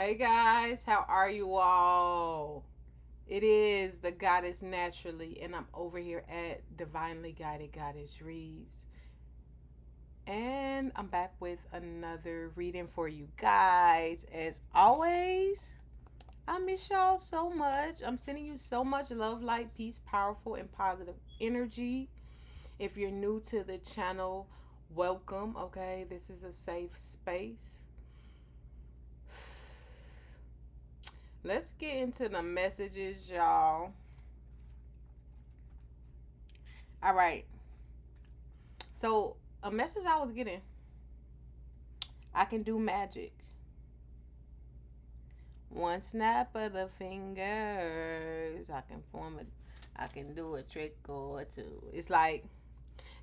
Hey guys, how are you all? It is the Goddess Naturally, and I'm over here at Divinely Guided Goddess Reads. And I'm back with another reading for you guys. As always, I miss y'all so much. I'm sending you so much love, light, peace, powerful, and positive energy. If you're new to the channel, welcome, okay? This is a safe space. Let's get into the messages, y'all. All right. So, a message I was getting, I can do magic. One snap of the fingers, I can do a trick or two.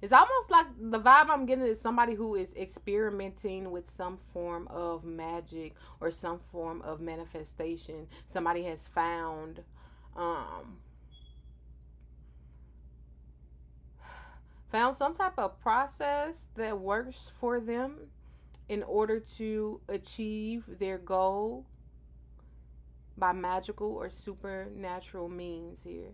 It's almost like the vibe I'm getting is somebody who is experimenting with some form of magic or some form of manifestation. Somebody has um found some type of process that works for them in order to achieve their goal by magical or supernatural means here.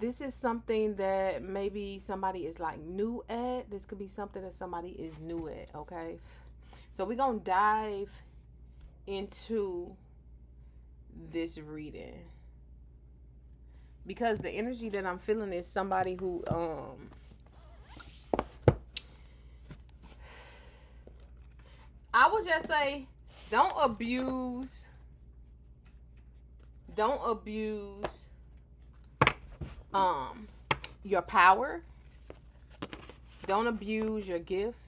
This is something that maybe somebody is like new at. This could be something that somebody is new at, okay? So we're gonna dive into this reading because the energy that I'm feeling is somebody who I would just say don't abuse your power. Don't abuse your gifts.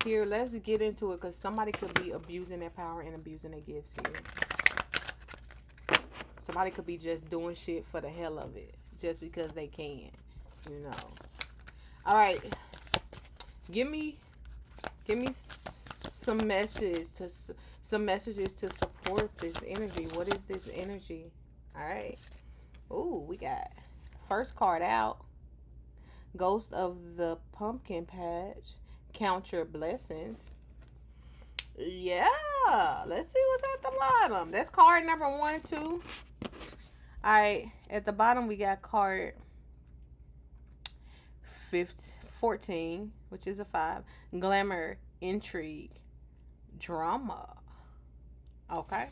Here, let's get into it because somebody could be abusing their power and abusing their gifts here. Somebody could be just doing shit for the hell of it, just because they can, you know. All right, give me some messages to support this energy. What is this energy? All right. Ooh, we got first card out. Ghost of the Pumpkin Patch. Count your blessings. Yeah. Let's see what's at the bottom. That's card number 1, 2. Alright. At the bottom we got card 14, which is a 5. Glamour, intrigue, drama. Okay.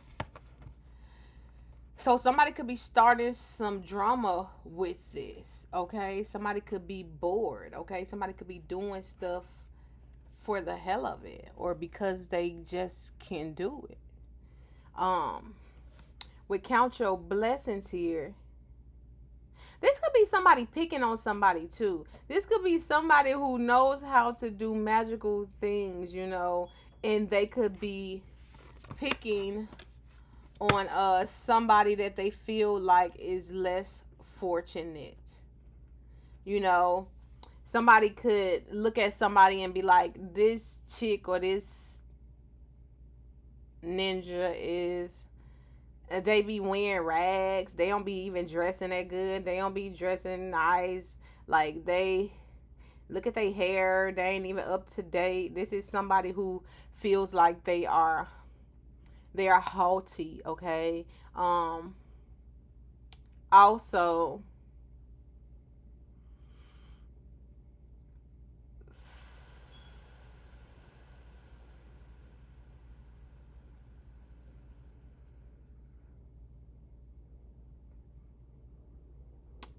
So somebody could be starting some drama with this, okay? Somebody could be bored, okay? Somebody could be doing stuff for the hell of it or because they just can do it. With count your blessings here. This could be somebody picking on somebody too. This could be somebody who knows how to do magical things, you know, and they could be picking on somebody that they feel like is less fortunate. You know, somebody could look at somebody and be like, this chick or this ninja is, they be wearing rags. They don't be even dressing that good. They don't be dressing nice. Like, they look at their hair. They ain't even up to date. This is somebody who feels like they are haughty, okay? Also,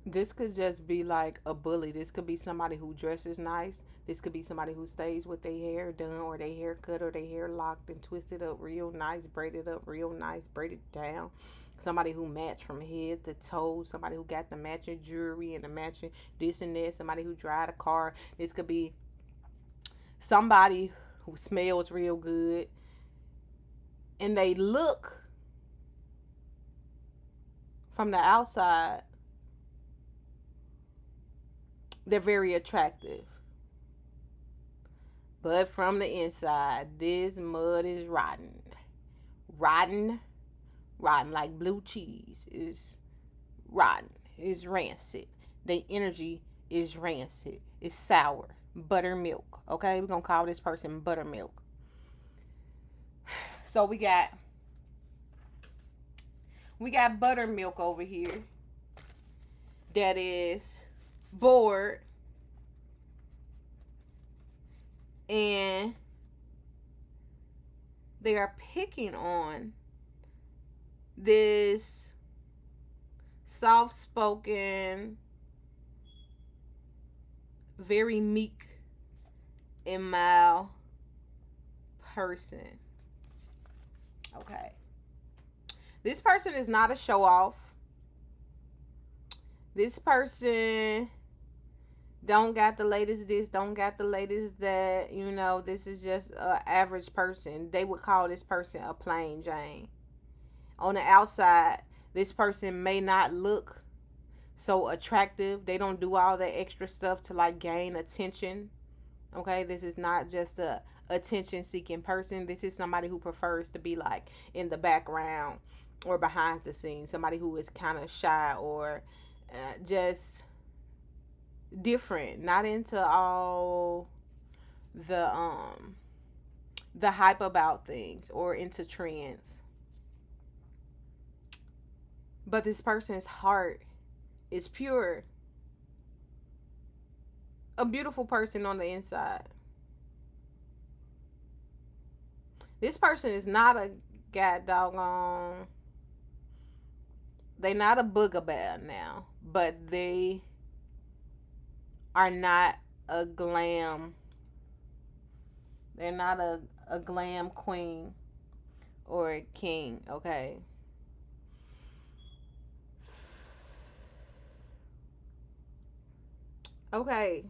this could just be like a bully. This could be somebody who dresses nice. This could be somebody who stays with their hair done or their hair cut or their hair locked and twisted up real nice, braided up real nice, braided down. Somebody who match from head to toe. Somebody who got the matching jewelry and the matching this and that. Somebody who drive a car. This could be somebody who smells real good. And they look from the outside, they're very attractive. But from the inside, this mud is rotten. Rotten. Rotten like blue cheese is rotten. It's rancid. The energy is rancid. It's sour. Buttermilk. Okay? We're going to call this person buttermilk. So we got buttermilk over here that is bored, and they are picking on this soft spoken, very meek and mild person. Okay. This person is not a show off. This person don't got the latest this, don't got the latest that. This is just a average person. They would call this person a plain Jane. On the outside, this person may not look so attractive. They don't do all that extra stuff to like gain attention. Okay, this is not just a attention seeking person. This is somebody who prefers to be like in the background or behind the scenes. Somebody who is kind of shy or just different, not into all the hype about things or into trends. But this person's heart is pure. A beautiful person on the inside. This person is not a god doggone. They not a booger bear now, but they are not a glam. They're not a glam queen or a king, okay? Okay.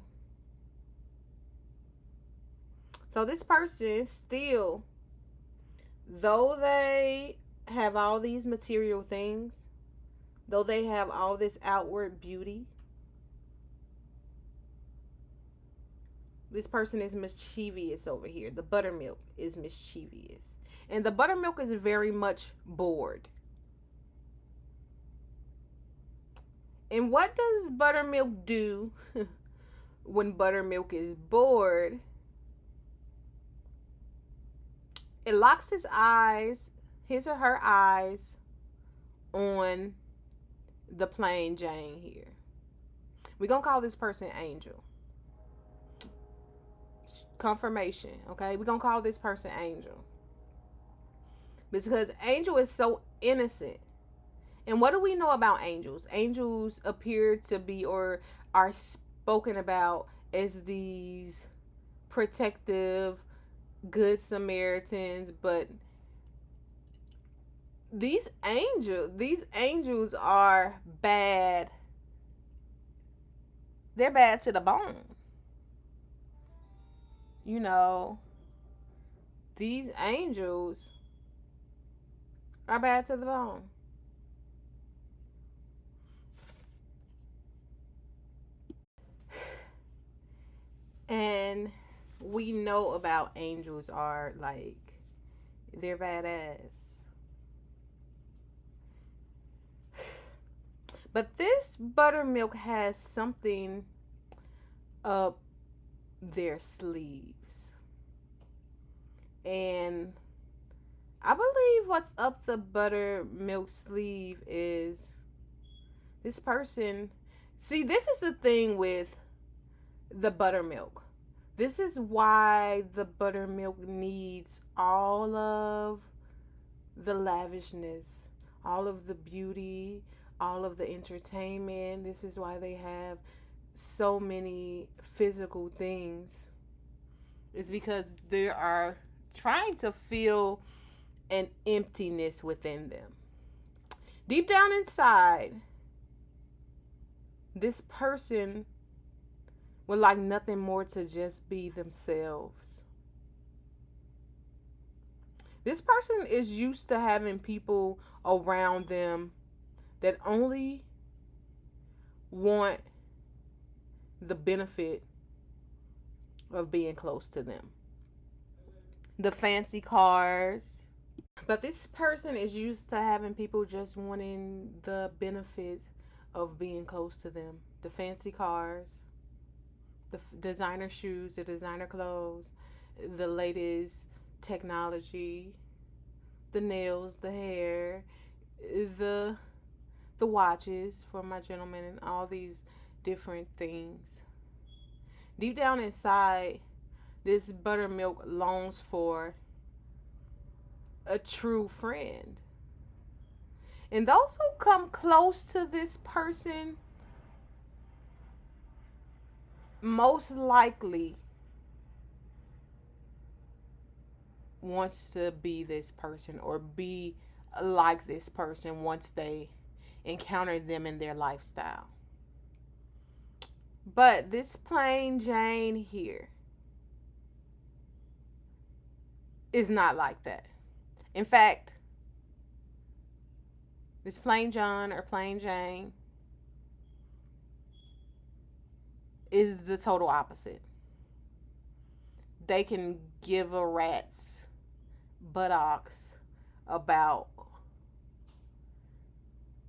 So this person still, though they have all these material things, though they have all this outward beauty, this person is mischievous over here. The buttermilk is mischievous. And the buttermilk is very much bored. And what does buttermilk do when buttermilk is bored? It locks his or her eyes, on the plain Jane here. We're going to call this person Angel. Confirmation, okay? We're going to call this person Angel. Because Angel is so innocent. And what do we know about angels? Angels appear to be or are spoken about as these protective, good Samaritans, but these angels are bad. They're bad to the bone. These angels are bad to the bone. And we know about angels are like, they're badass. But this buttermilk has something up their sleeves. And I believe what's up the buttermilk sleeve is this person. See, this is the thing with the buttermilk. This is why the buttermilk needs all of the lavishness, all of the beauty, all of the entertainment. This is why they have so many physical things. It's because they are trying to fill an emptiness within them. Deep down inside, this person would like nothing more to just be themselves. This person is used to having people around them that only want the benefit of being close to them. The fancy cars. But this person is used to having people just wanting the benefit of being close to them. The fancy cars, the designer shoes, the designer clothes, the latest technology, the nails, the hair, the the watches for my gentleman, and all these different things. Deep down inside, this buttermilk longs for a true friend. And those who come close to this person most likely wants to be this person or be like this person once they encounter them in their lifestyle. But this plain Jane here is not like that. In fact, this plain John or plain Jane is the total opposite. They can give a rat's buttocks about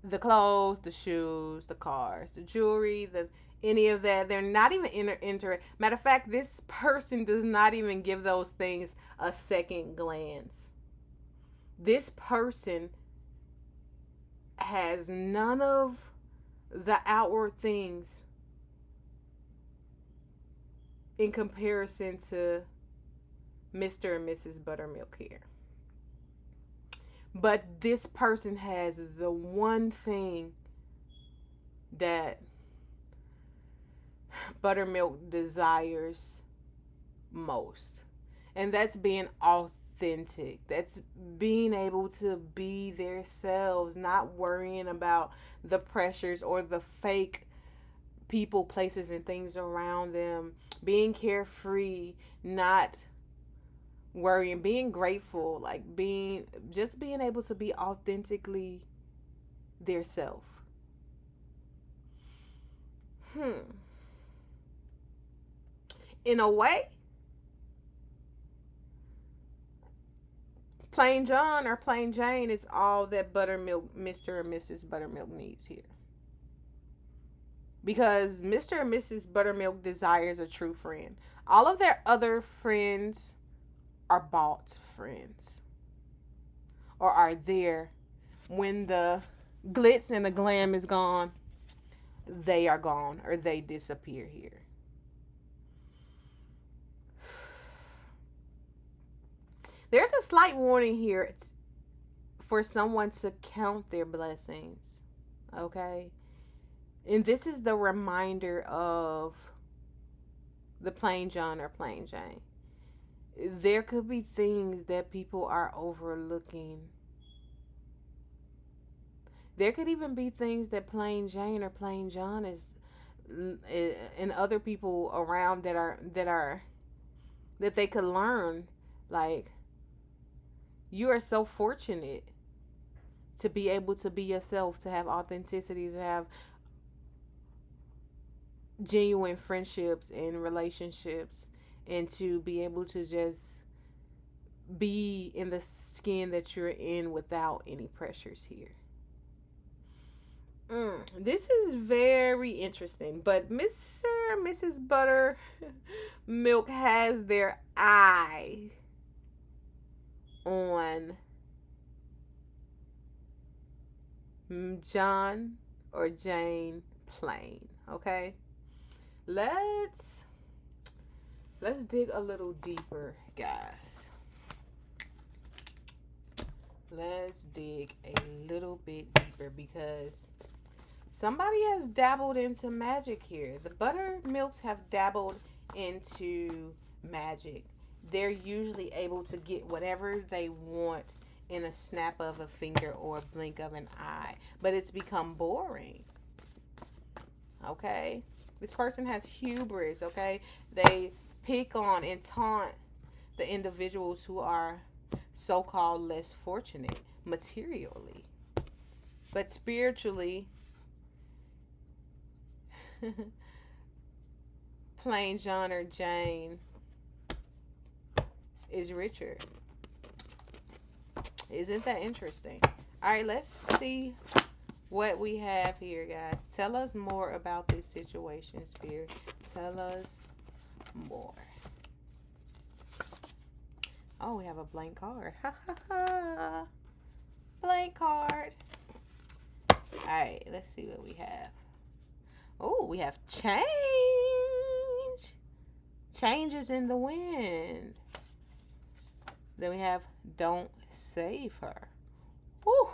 the clothes, the shoes, the cars, the jewelry, the any of that. They're not even matter of fact, this person does not even give those things a second glance. This person has none of the outward things in comparison to Mr. and Mrs. Buttermilk here. But this person has the one thing that Buttermilk desires most. And that's being authentic. That's being able to be themselves, not worrying about the pressures or the fake people, places, and things around them. Being carefree, not worrying, being grateful, like being able to be authentically their self. In a way, plain John or plain Jane is all that Buttermilk, Mr. and Mrs. Buttermilk needs here. Because Mr. and Mrs. Buttermilk desires a true friend. All of their other friends are bought friends. Or are there when the glitz and the glam is gone, they are gone or they disappear here. There's a slight warning here for someone to count their blessings. Okay? And this is the reminder of the plain John or plain Jane. There could be things that people are overlooking. There could even be things that plain Jane or plain John is, and other people around that they could learn. Like, you are so fortunate to be able to be yourself, to have authenticity, to have genuine friendships and relationships, and to be able to just be in the skin that you're in without any pressures here. This is very interesting, but Mr. and Mrs. Buttermilk has their eye on John or Jane Plain. Okay, let's dig a little deeper, guys. Let's dig a little bit deeper because somebody has dabbled into magic here. The Buttermilks have dabbled into magic. They're usually able to get whatever they want in a snap of a finger or a blink of an eye. But it's become boring. Okay? This person has hubris, okay? They pick on and taunt the individuals who are so-called less fortunate materially. But spiritually, plain John or Jane is richer. Isn't that interesting? All right, let's see what we have here, guys. Tell us more about this situation, Spirit. Tell us more. Oh, we have a blank card. Ha ha ha. Blank card. Alright, let's see what we have. Oh, we have change. Changes in the wind. Then we have don't save her. Whew.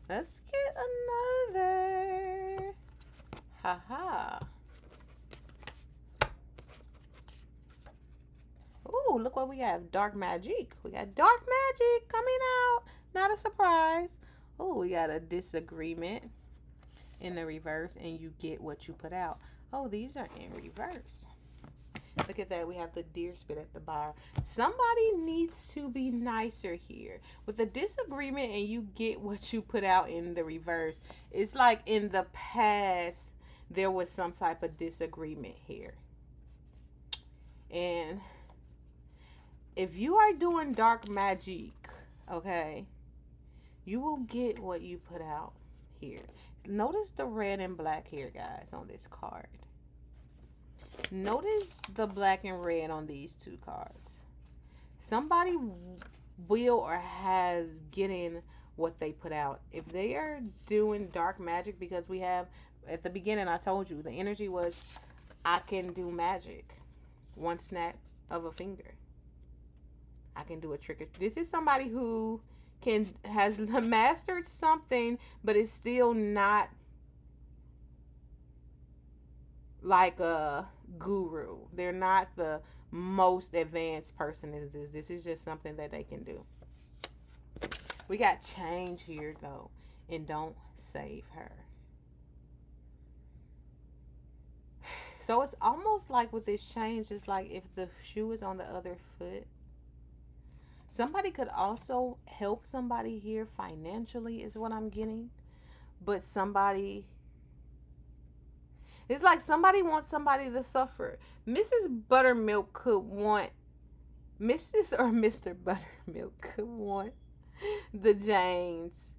Let's get another. Haha. Ooh, look what we have. Dark magic. We got dark magic coming out. Not a surprise. Oh, we got a disagreement in the reverse, and you get what you put out. Oh, these are in reverse. Look at that. We have the deer spit at the bar. Somebody needs to be nicer here. With the disagreement and you get what you put out in the reverse, it's like in the past there was some type of disagreement here. And if you are doing dark magic, okay, you will get what you put out here. Notice the red and black here, guys, on this card. Notice the black and red on these two cards. Somebody will or has getting what they put out. If they are doing dark magic, because we have, at the beginning I told you, the energy was, I can do magic. One snap of a finger. I can do a trick. This is somebody who has mastered something, but is still not like a guru. They're not the most advanced person in this. This is just something that they can do. We got change here though, and don't save her. So it's almost like with this change, it's like if the shoe is on the other foot. Somebody could also help somebody here financially is what I'm getting. But somebody, it's like somebody wants somebody to suffer. Mrs. Buttermilk could want, Mrs. or Mr. Buttermilk could want the Janes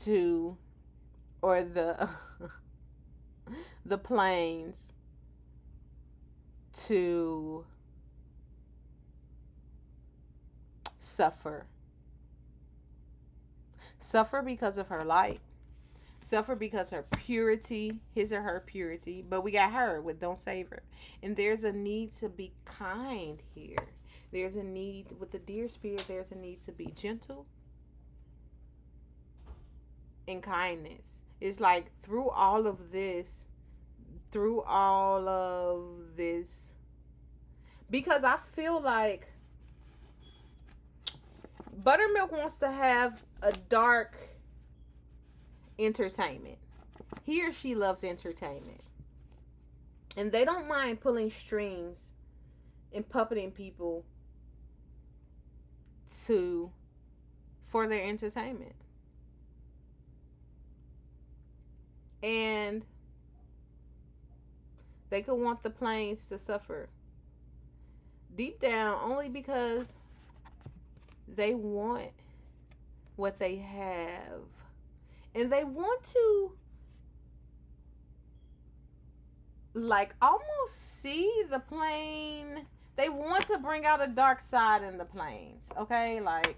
to, or the the Plains to suffer. Suffer because of her light. Suffer because her purity, his or her purity. But we got her with don't save her. And there's a need to be kind here. There's a need with the deer spirit. There's a need to be gentle and kindness. It's like through all of this, because I feel like Buttermilk wants to have a dark entertainment. He or she loves entertainment. And they don't mind pulling strings and puppeting people for their entertainment. And they could want the Plains to suffer deep down only because they want what they have. And they want to like almost see the plane. They want to bring out a dark side in the Plains. Okay? Like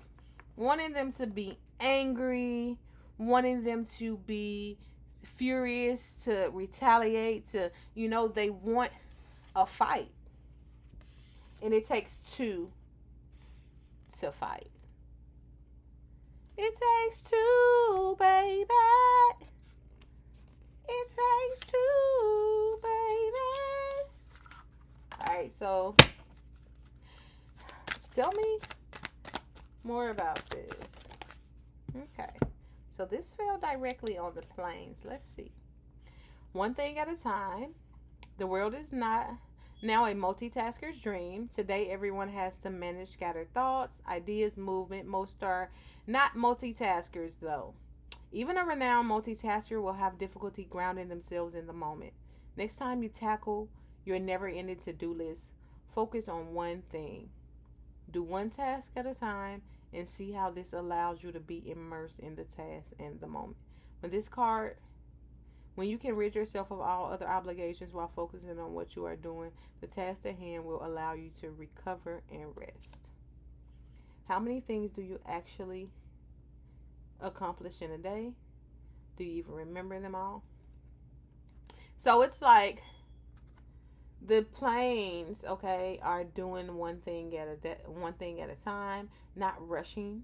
wanting them to be angry, wanting them to be furious, to retaliate, to, they want a fight. And it takes two to fight. It takes two, baby. It takes two, baby. Alright, so tell me more about this. Okay. So this fell directly on the Plains. Let's see. One thing at a time. The world is not now a multitasker's dream. Today, everyone has to manage scattered thoughts, ideas, movement. Most are not multitaskers, though. Even a renowned multitasker will have difficulty grounding themselves in the moment. Next time you tackle your never-ending to-do list, focus on one thing. Do one task at a time and see how this allows you to be immersed in the task and the moment. When this card When you can rid yourself of all other obligations while focusing on what you are doing, the task at hand will allow you to recover and rest. How many things do you actually accomplish in a day? Do you even remember them all? So it's like the planes, okay, are doing one thing at a time, not rushing,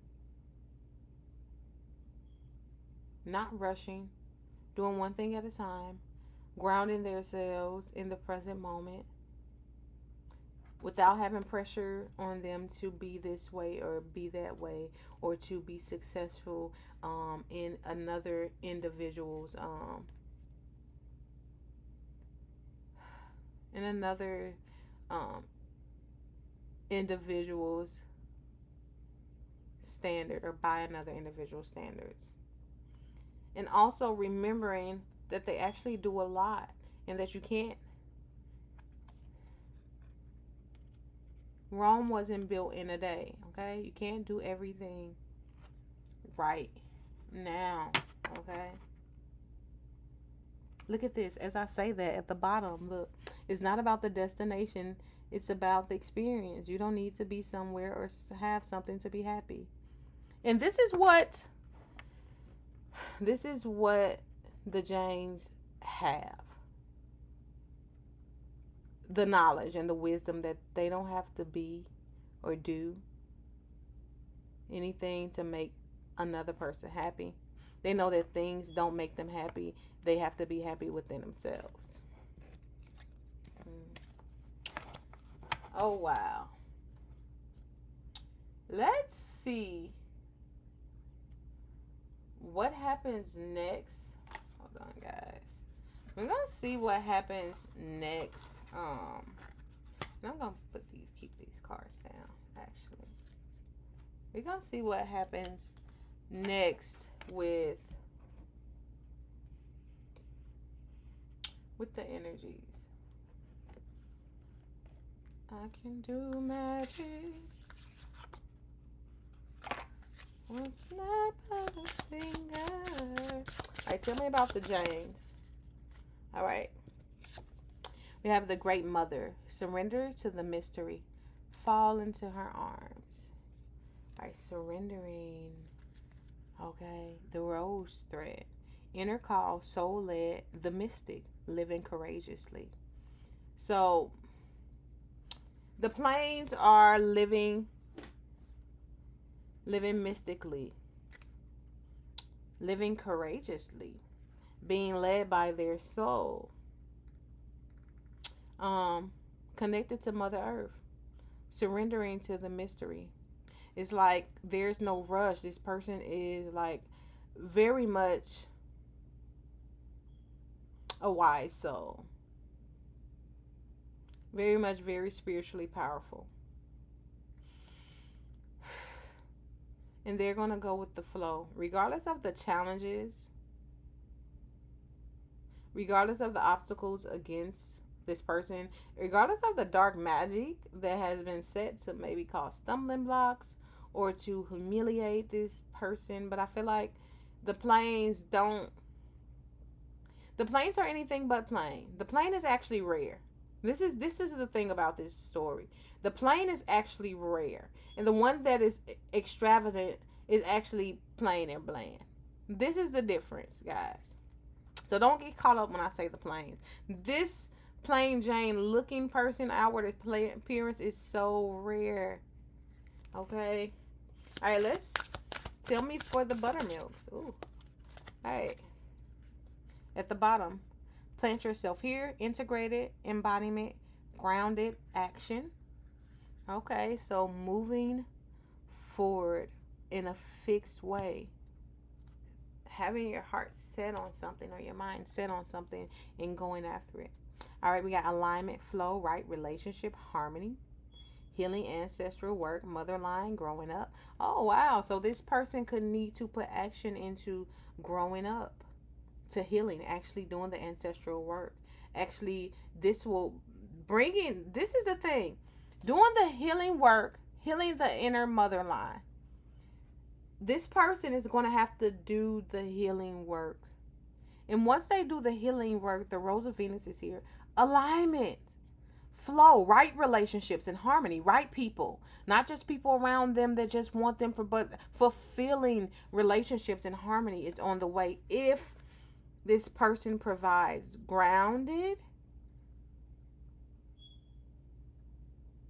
doing one thing at a time, grounding themselves in the present moment without having pressure on them to be this way or be that way, or to be successful in another individual's in another um, individual's standard, or by another individual's standards. And also remembering that they actually do a lot, and that you can't, Rome wasn't built in a day, okay? You can't do everything right now, okay? Look at this. As I say that at the bottom, look, it's not about the destination, it's about the experience. You don't need to be somewhere or have something to be happy. And this is what the Janes have. The knowledge and the wisdom that they don't have to be or do anything to make another person happy. They know that things don't make them happy. They have to be happy within themselves. Oh, wow. Let's see what happens next. Hold on, guys. We're going to see what happens next. And I'm going to keep these cards down, actually. We're going to see what happens next with the energies. I can do magic. One snap of a finger. Alright, tell me about the Janes. Alright. We have the Great Mother. Surrender to the mystery. Fall into her arms. Alright, surrendering. Okay. The Rose Thread. Inner call, soul led, the mystic, living courageously. So, the planes are living mystically, living courageously, being led by their soul, connected to Mother Earth, surrendering to the mystery. It's like there's no rush. This person is like very much a wise soul, very spiritually powerful. And they're going to go with the flow, regardless of the challenges, regardless of the obstacles against this person, regardless of the dark magic that has been set to maybe cause stumbling blocks or to humiliate this person. But I feel like the planes are anything but plain. The plane is actually rare. This is the thing about this story. The plane is actually rare, and the one that is extravagant is actually plain and bland. This is the difference, guys. So don't get caught up when I say the planes. This plain Jane looking person, outward appearance, is so rare. Okay. All right. Let's tell me for the buttermilks. Ooh. All right. At the bottom, plant yourself here. Integrated, embodiment, grounded, action. Okay, so moving forward in a fixed way. Having your heart set on something or your mind set on something and going after it. All right, we got alignment, flow, right relationship, harmony, healing, ancestral work, mother line, growing up. Oh, wow. So this person could need to put action into growing up, to healing, actually doing the ancestral work. Actually, this will bring in, this is the thing, doing the healing work, healing the inner mother line. This person is going to have to do the healing work And once they do the healing work, the Rose of Venus is here. Alignment, flow, right relationships and harmony, right people, not just people around them that just want them for, but fulfilling relationships and harmony is on the way if this person provides grounded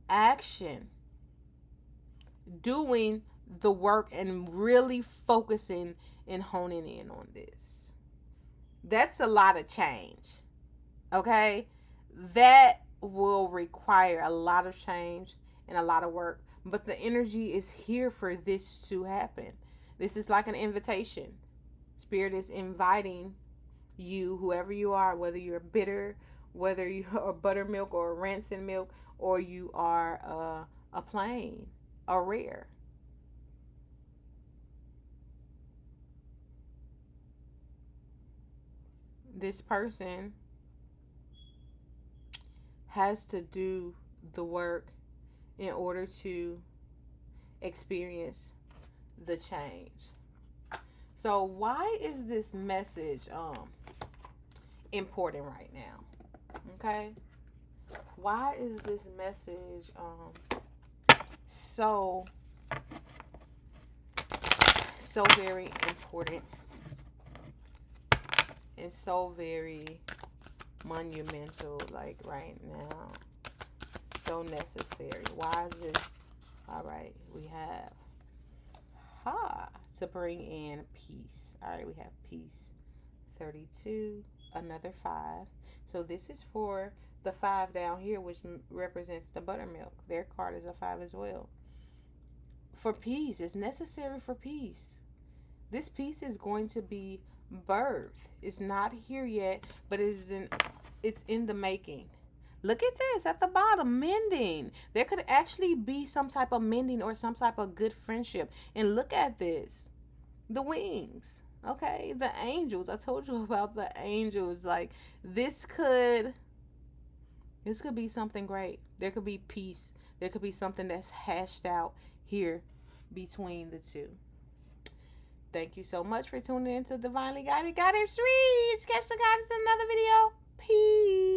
action, doing the work and really focusing and honing in on this. That's a lot of change. Okay? That will require a lot of change and a lot of work. But the energy is here for this to happen. This is like an invitation. Spirit is inviting you, whoever you are, whether you're bitter, whether you are buttermilk or rancid milk, or you are a plain, a rare. This person has to do the work in order to experience the change. So why is this message important right now? Okay? Why is this message so very important and so very monumental, like right now? So necessary. Why is this? All right, we have to bring in peace. All right, we have peace. 32, another 5. So this is for the 5 down here, which represents the buttermilk. Their card is a 5 as well. For peace, it's necessary for peace. This peace is going to be birth. It's not here yet, but it's in the making. Look at this at the bottom, mending. There could actually be some type of mending or some type of good friendship. And look at this. The wings. Okay, the angels. I told you about the angels. Like this could be something great. There could be peace. There could be something that's hashed out here between the two. Thank you so much for tuning in to Divinely Guided Goddess Reads. Catch the guidance in another video. Peace.